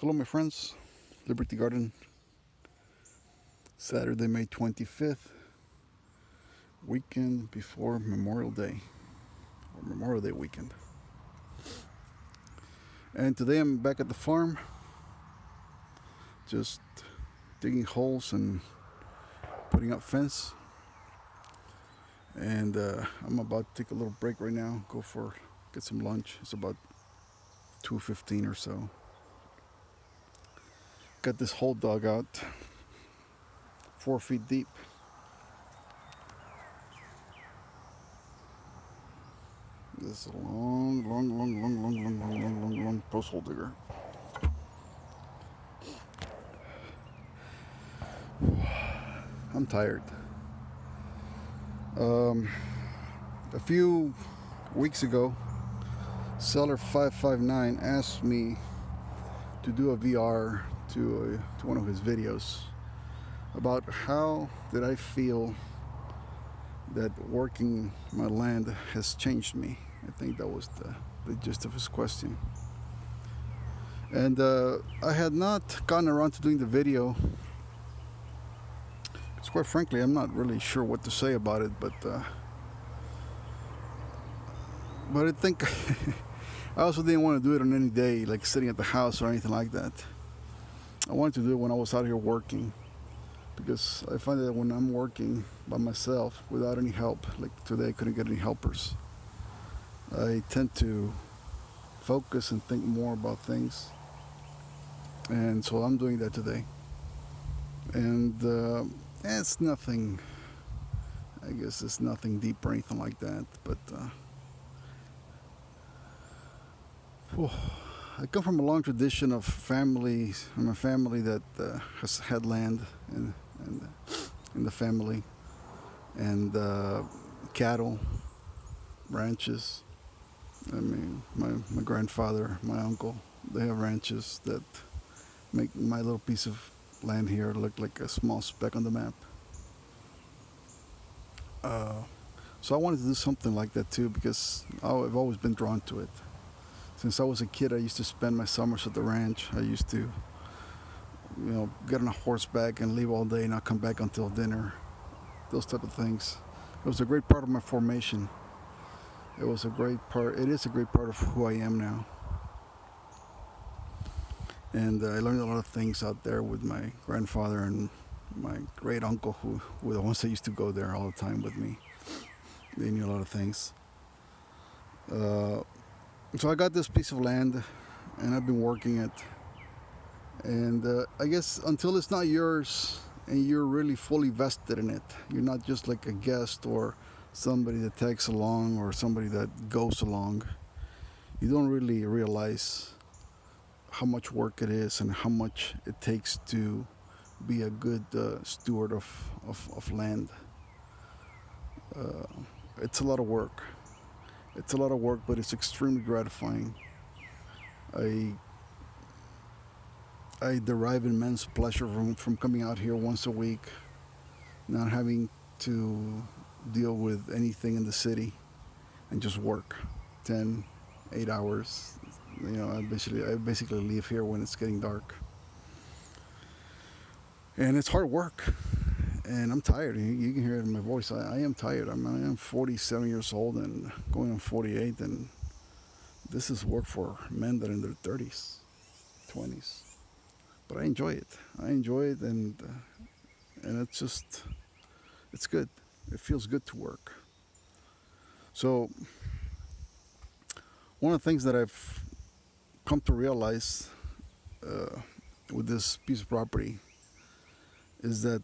Hello, my friends. Liberty Garden, Saturday, May 25th, weekend before Memorial Day, or Memorial Day weekend. And today I'm back at the farm, just digging holes and putting up fence. And I'm about to take a little break right now, get some lunch. It's about 2:15 or so. Got this hole dug out, 4 feet deep. This is a long post hole digger. I'm tired. A few weeks ago, Seller 559 asked me to do a VR to one of his videos about how did I feel that working my land has changed me. I think that was the gist of his question. And I had not gotten around to doing the video because, quite frankly, I'm not really sure what to say about it. But I think I also didn't want to do it on any day, like sitting at the house or anything like that. I wanted to do it when I was out here working, because I find that when I'm working by myself without any help, like today I couldn't get any helpers, I tend to focus and think more about things. And so I'm doing that today. And it's nothing, I guess it's nothing deep or anything like that. But I come from a long tradition of families. I'm a family that has had land in the family, and cattle, ranches. I mean, my grandfather, my uncle, they have ranches that make my little piece of land here look like a small speck on the map. Uh, so I wanted to do something like that too, because I've always been drawn to it. Since I was a kid, I used to spend my summers at the ranch. I used to, get on a horseback and leave all day and not come back until dinner. Those type of things. It was a great part of my formation. It was a great part. It is a great part of who I am now. And I learned a lot of things out there with my grandfather and my great uncle, who were the ones that used to go there all the time with me. They knew a lot of things. Uh, so I got this piece of land, and I've been working it. And I guess until it's not yours and you're really fully vested in it, you're not just like a guest or somebody that tags along or somebody that goes along, you don't really realize how much work it is and how much it takes to be a good steward of land. Uh, it's a lot of work. It's a lot of work, but it's extremely gratifying. I I derive immense pleasure from coming out here once a week, not having to deal with anything in the city, and just work 10, 8 hours. I basically leave here when it's getting dark. And it's hard work. And I'm tired. You can hear it in my voice. I am tired. I am 47 years old and going on 48, and this is work for men that are in their 30s, 20s. But I enjoy it. I enjoy it, and it's good. It feels good to work. So one of the things that I've come to realize uh, with this piece of property is that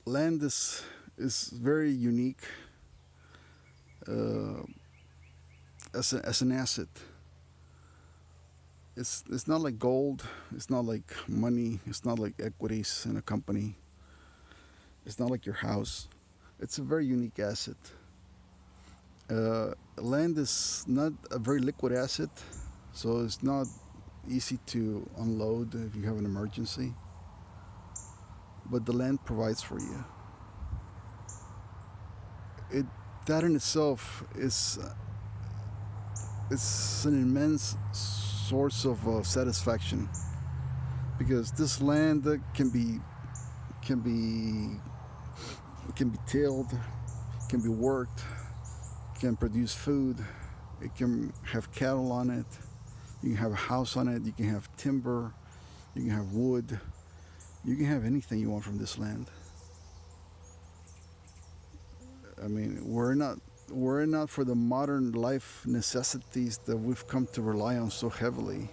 land is very unique uh, as an asset. It's not like gold. It's not like money. It's not like equities in a company. It's not like your house. It's a very unique asset. Land is not a very liquid asset, so it's not easy to unload if you have an emergency. But the land provides for you. It That in itself is it's an immense source of satisfaction because this land can be can be tilled, can be worked, can produce food. It can have cattle on it. You can have a house on it. You can have timber. You can have wood. You can have anything you want from this land. I mean, we're not for the modern life necessities that we've come to rely on so heavily.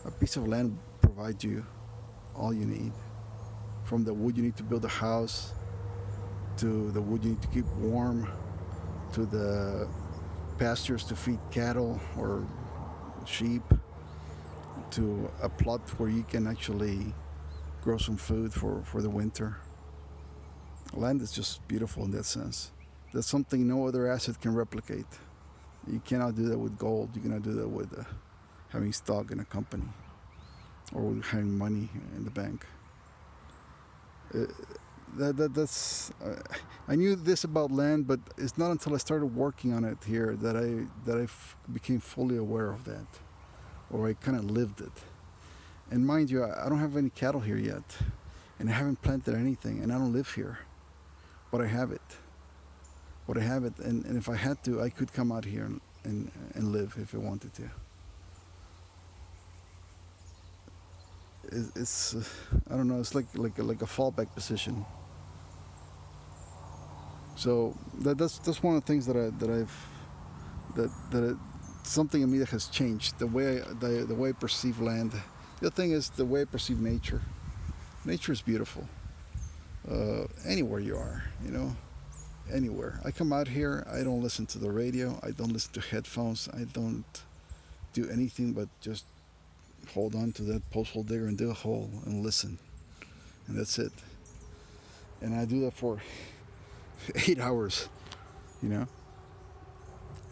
A piece of land provides you all you need, from the wood you need to build a house, to the wood you need to keep warm, to the pastures to feed cattle or sheep, to a plot where you can actually grow some food for the winter. Land is just beautiful in that sense. That's something no other asset can replicate. You cannot do that with gold. You cannot do that with having stock in a company or with having money in the bank. Uh, that's I knew this about land, but it's not until I started working on it here that I became fully aware of that, or I kind of lived it. And mind you, I don't have any cattle here yet, and I haven't planted anything, and I don't live here, but I have it. But I have it, and if I had to, I could come out here and live if I wanted to. It's I don't know. It's like a fallback position. So that's one of the things that something in me that has changed the way I perceive land. The other thing is the way I perceive nature. Nature is beautiful. Anywhere you are, anywhere. I come out here. I don't listen to the radio. I don't listen to headphones. I don't do anything but just hold on to that posthole digger and dig a hole and listen, and that's it. And I do that for 8 hours, you know,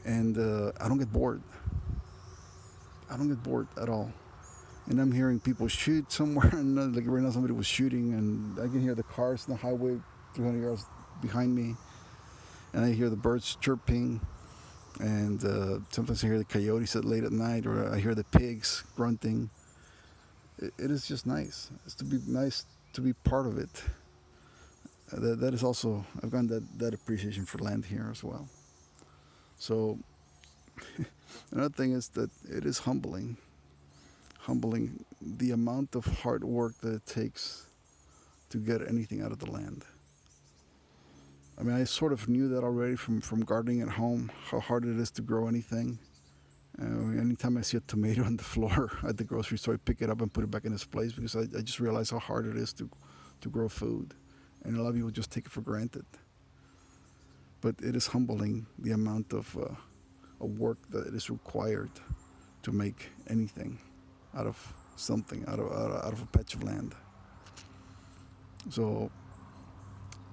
and I don't get bored. I don't get bored at all. And I'm hearing people shoot somewhere, and like right now somebody was shooting, and I can hear the cars on the highway 300 yards behind me, and I hear the birds chirping, and sometimes I hear the coyotes at late at night, or I hear the pigs grunting. It is just nice. It's to be nice to be part of it. That is also, I've gotten that appreciation for land here as well. So another thing is that it is humbling the amount of hard work that it takes to get anything out of the land. I mean, I sort of knew that already from gardening at home, how hard it is to grow anything. Anytime I see a tomato on the floor at the grocery store, I pick it up and put it back in its place because I just realize how hard it is to grow food. And a lot of people just take it for granted. But it is humbling the amount of work that it is required to make anything out of something, out of a patch of land. So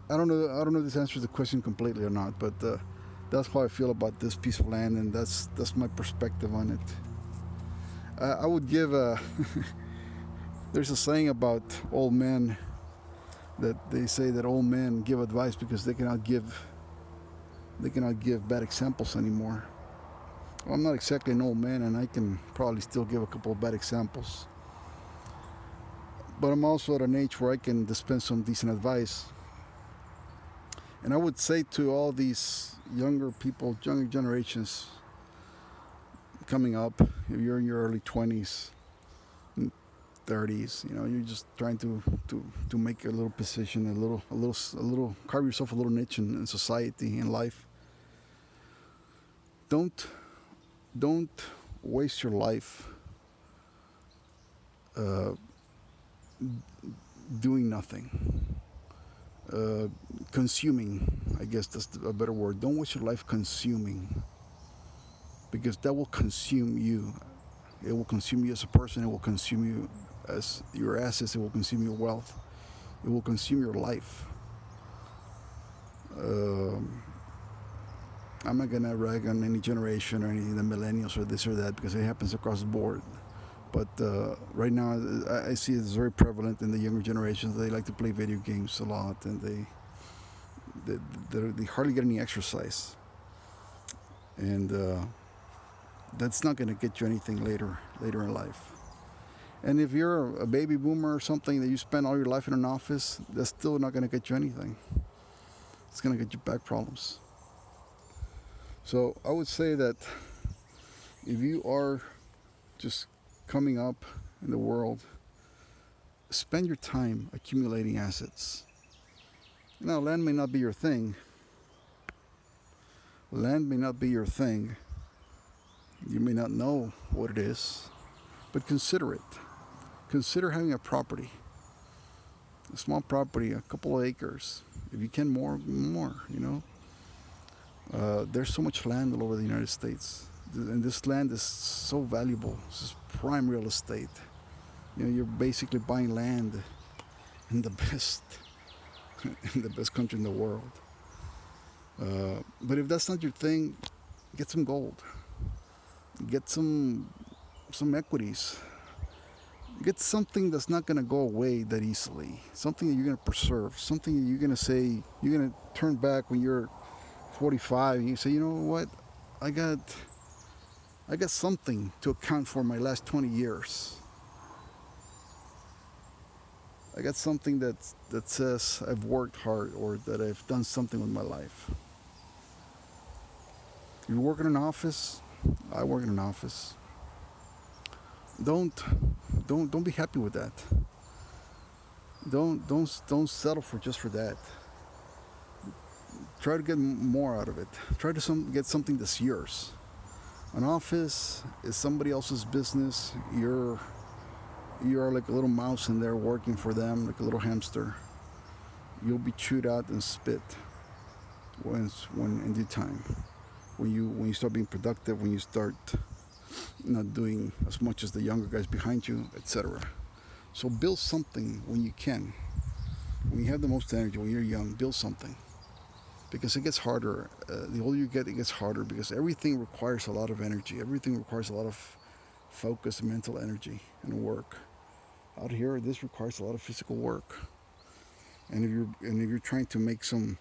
I don't know. I don't know if this answers the question completely or not, but that's how I feel about this piece of land, and that's my perspective on it. I would give a. There's a saying about old men that they say that old men give advice because they cannot give bad examples anymore. Well, I'm not exactly an old man, and I can probably still give a couple of bad examples. But I'm also at an age where I can dispense some decent advice. And I would say to all these younger people, younger generations coming up, if you're in your early 20s, 30s, you're just trying to make a little position, carve yourself a little niche in society, in life. Don't don't waste your life uh, doing nothing. Consuming, I guess that's a better word. Don't waste your life consuming, because that will consume you. It will consume you as a person. It will consume you as your assets. It will consume your wealth. It will consume your life. Um, I'm not gonna rag on any generation or anything, the millennials or this or that, because it happens across the board. But right now, I see it's very prevalent in the younger generations. They like to play video games a lot, and they hardly get any exercise. And that's not going to get you anything later in life. And if you're a baby boomer or something that you spend all your life in an office, that's still not going to get you anything. It's going to get you back problems. So I would say that if you are just coming up in the world, spend your time accumulating assets. Now, land may not be your thing. Land may not be your thing. You may not know what it is, but consider it. Consider having a property, a small property, a couple of acres. If you can, more. There's so much land all over the United States, and this land is so valuable. This is prime real estate. You're basically buying land in the best, in the best country in the world. But if that's not your thing, get some gold. Get some equities. Get something that's not going to go away that easily. Something that you're going to preserve. Something that you're going to say, you're going to turn back when you're 45 and you say, you know what, I got something to account for my last 20 years. I got something that says I've worked hard or that I've done something with my life. If you work in an office, I work in an office. Don't be happy with that. Don't settle for just for that. Try to get more out of it. Try to get something that's yours. An office is somebody else's business. You're like a little mouse in there working for them, like a little hamster. You'll be chewed out and spit when in due time. When you start being productive, when you start not doing as much as the younger guys behind you, etc. So build something when you can. When you have the most energy, when you're young, build something. Because it gets harder. The older you get, it gets harder because everything requires a lot of energy. Everything requires a lot of focus and mental energy and work. Out here, this requires a lot of physical work. And if you're trying to make some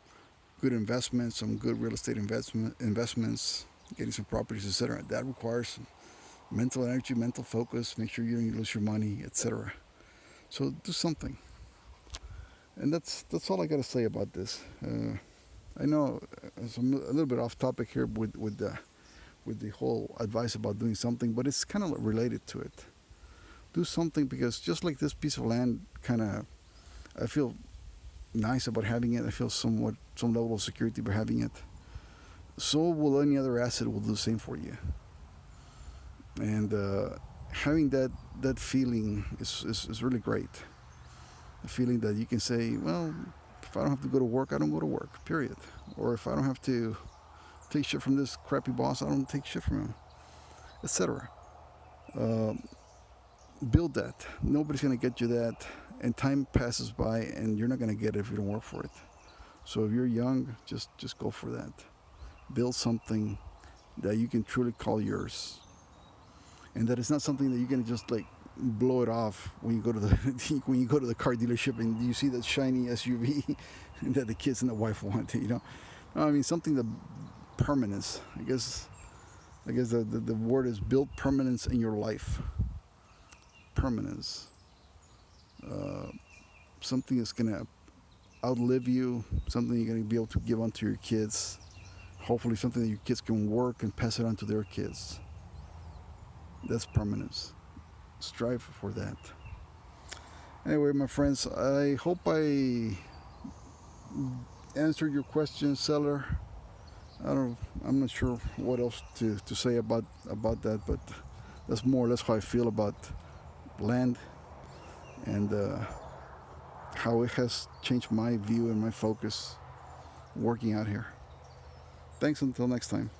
good investments, some good real estate investments, getting some properties, etc., that requires mental energy, mental focus. Make sure you don't lose your money, etc. So do something. And that's all I got to say about this. I know it's a little bit off topic here with the whole advice about doing something, but it's kind of related to it. Do something because just like this piece of land, I feel nice about having it. I feel some level of security by having it. So will any other asset will do the same for you. And having that feeling is really great. A feeling that you can say, well, if I don't have to go to work, I don't go to work, period. Or if I don't have to take shit from this crappy boss, I don't take shit from him, etc. Build that. Nobody's going to get you that. And time passes by and you're not going to get it if you don't work for it. So if you're young, just go for that. Build something that you can truly call yours. And that it's not something that you're going to just like blow it off when you go to the car dealership and you see that shiny SUV that the kids and the wife want. No, I mean something that permanence. I guess the word is build permanence in your life. Permanence. Something that's gonna outlive you. Something you're gonna be able to give on to your kids. Hopefully, something that your kids can work and pass it on to their kids. That's permanence. Strive for that. Anyway, my friends, I hope I answered your question, seller. I'm not sure what else to say about that, but that's more or less how I feel about land and how it has changed my view and my focus working out here. Thanks until next time.